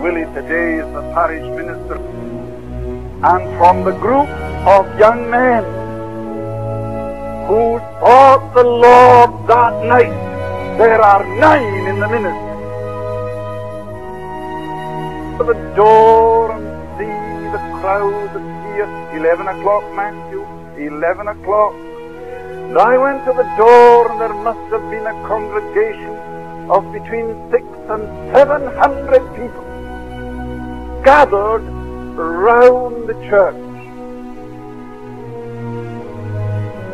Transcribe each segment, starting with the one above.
Willie today is the parish minister. And from the group of young men who sought the Lord that night, there are 9 in the ministry. To the door and see the crowd appear. 11 o'clock, Matthew, 11 o'clock. And I went to the door, and there must have been a congregation of between 600 and 700 people gathered round the church.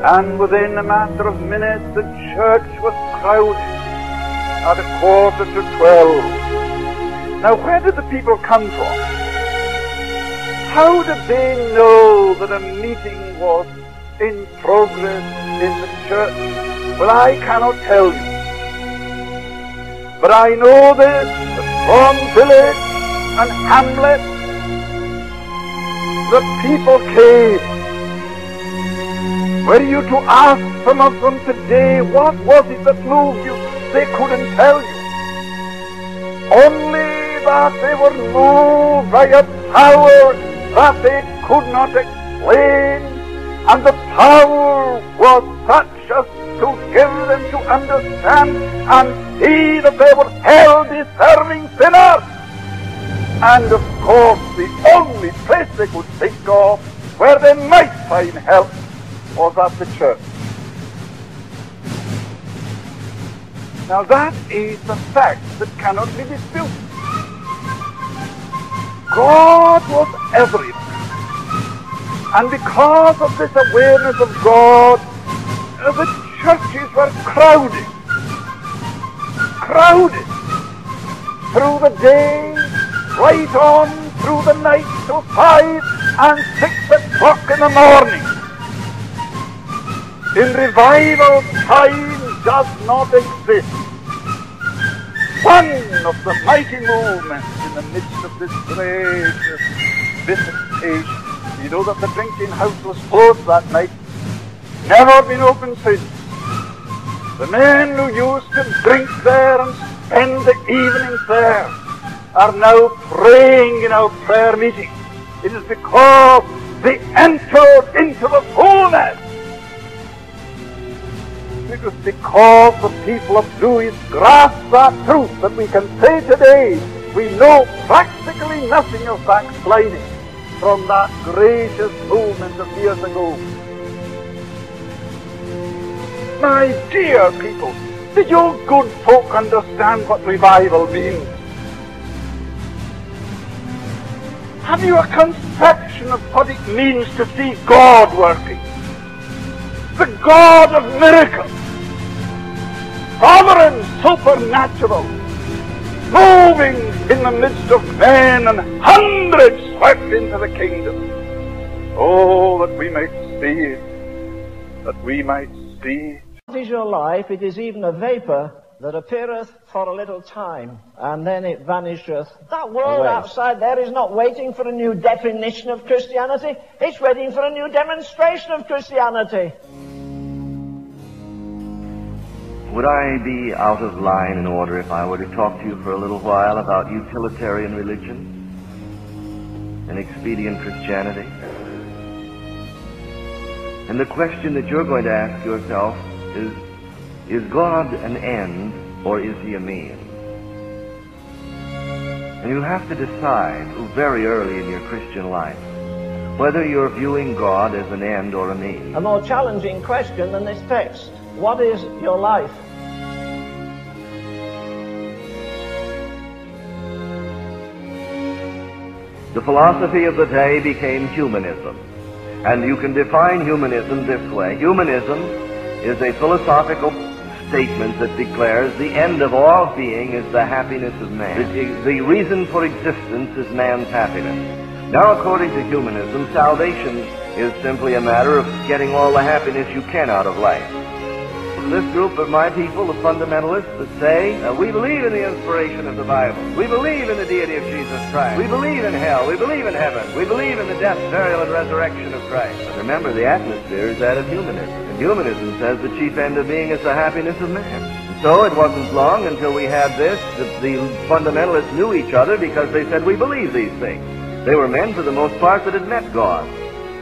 And within a matter of minutes, the church was crowded at 11:45. Now, where did the people come from? How did they know that a meeting was in progress in the church? Well, I cannot tell you. But I know this, that from village and hamlet, the people came. Were you to ask some of them today, what was it that moved you? They couldn't tell you. Only that they were moved by a power that they could not explain, and the power was such as to give them to understand and see that they were hell-deserving sinners. And of course, the only place they could think of where they might find help was at the church. Now that is a fact that cannot be disputed. God was everywhere. And because of this awareness of God, the churches were crowded. Crowded. Through the day, right on through the night till 5 and 6 o'clock in the morning. In revival, time does not exist. One of the mighty movements in the midst of this gracious visitation. You know that the drinking house was closed that night. Never been opened since. The men who used to drink there and spend the evenings there are now praying in our prayer meeting. It is because they entered into the fullness. It was because the people of Lewis grasped that truth that we can say today we know practically nothing of backsliding from that gracious movement of years ago. My dear people, did you good folk understand what revival means? Have you a conception of what it means to see God working? The God of miracles, sovereign, supernatural, moving in the midst of men, and hundreds swept into the kingdom. Oh, that we might see it, that we might see it. What is your life? It is even a vapor that appeareth for a little time, and then it vanisheth. That world outside there is not waiting for a new definition of Christianity. It's waiting for a new demonstration of Christianity. Would I be out of line in order if I were to talk to you for a little while about utilitarian religion and expedient Christianity? And the question that you're going to ask yourself is God an end or is he a means? And you have to decide very early in your Christian life whether you're viewing God as an end or a means. A more challenging question than this text. What is your life? The philosophy of the day became humanism. And you can define humanism this way. Humanism is a philosophical statement that declares the end of all being is the happiness of man. The reason for existence is man's happiness. Now, according to humanism, salvation is simply a matter of getting all the happiness you can out of life. This group of my people, the fundamentalists, that say, we believe in the inspiration of the Bible. We believe in the deity of Jesus Christ. We believe in hell. We believe in heaven. We believe in the death, burial, and resurrection of Christ. But remember, the atmosphere is that of humanism. And humanism says the chief end of being is the happiness of man. And so it wasn't long until we had this, that the fundamentalists knew each other because they said, we believe these things. They were men, for the most part, that had met God.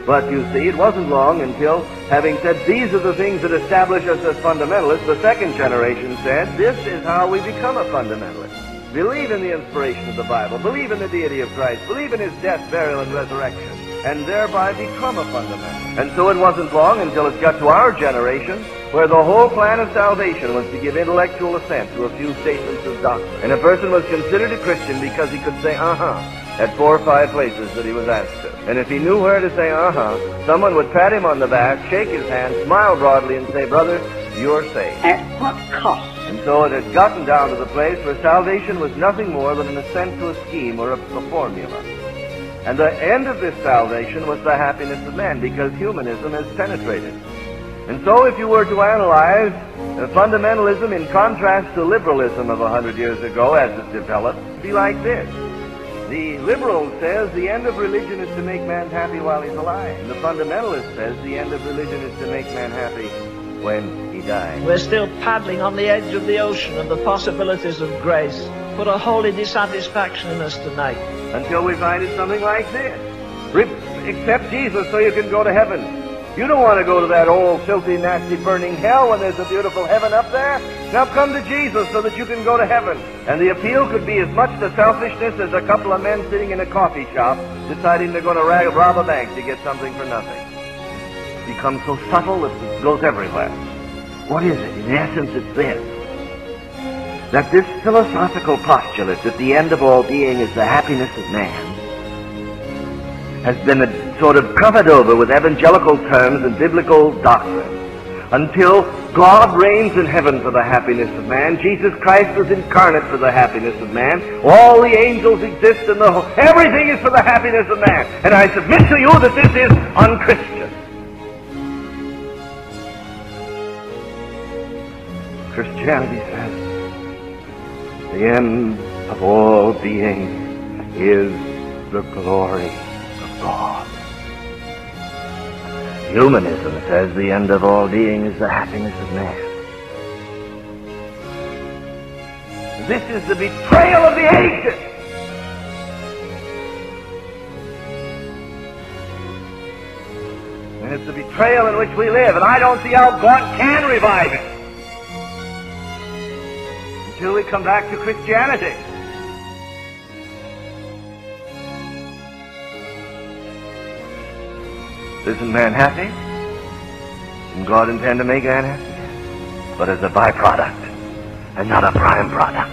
But you see, it wasn't long until, having said, these are the things that establish us as fundamentalists, the second generation said, this is how we become a fundamentalist. Believe in the inspiration of the Bible, believe in the deity of Christ, believe in his death, burial, and resurrection, and thereby become a fundamentalist. And so it wasn't long until it got to our generation, where the whole plan of salvation was to give intellectual assent to a few statements of doctrine. And a person was considered a Christian because he could say, at 4 or 5 places that he was asked to. And if he knew where to say, someone would pat him on the back, shake his hand, smile broadly, and say, brother, you're saved. At what cost? And so it had gotten down to the place where salvation was nothing more than an assent to a scheme or a formula. And the end of this salvation was the happiness of man, because humanism has penetrated. And so if you were to analyze fundamentalism in contrast to liberalism of 100 years ago as it developed, it would be like this. The liberal says the end of religion is to make man happy while he's alive. And the fundamentalist says the end of religion is to make man happy when he dies. We're still paddling on the edge of the ocean of the possibilities of grace. Put a holy dissatisfaction in us tonight. Until we find it something like this. Accept Jesus so you can go to heaven. You don't want to go to that old, filthy, nasty, burning hell when there's a beautiful heaven up there. Now come to Jesus so that you can go to heaven. And the appeal could be as much to selfishness as a couple of men sitting in a coffee shop deciding they're going to rob a bank to get something for nothing. It becomes so subtle that it goes everywhere. What is it? In essence, it's this. That this philosophical postulate that the end of all being is the happiness of man has been sort of covered over with evangelical terms and biblical doctrine until God reigns in heaven for the happiness of man. Jesus Christ was incarnate for the happiness of man. All the angels exist in the whole. Everything is for the happiness of man. And I submit to you that this is unchristian. Christianity says the end of all being is the glory of God. Humanism says the end of all being is the happiness of man. This is the betrayal of the ages. And it's the betrayal in which we live, and I don't see how God can revive it until we come back to Christianity. Isn't man happy? Didn't God intend to make man happy? But as a byproduct, and not a prime product.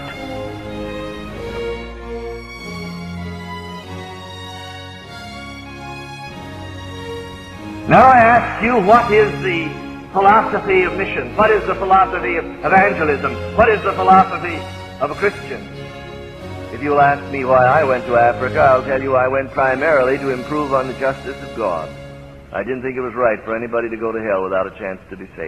Now I ask you, what is the philosophy of mission? What is the philosophy of evangelism? What is the philosophy of a Christian? If you'll ask me why I went to Africa, I'll tell you I went primarily to improve on the justice of God. I didn't think it was right for anybody to go to hell without a chance to be saved.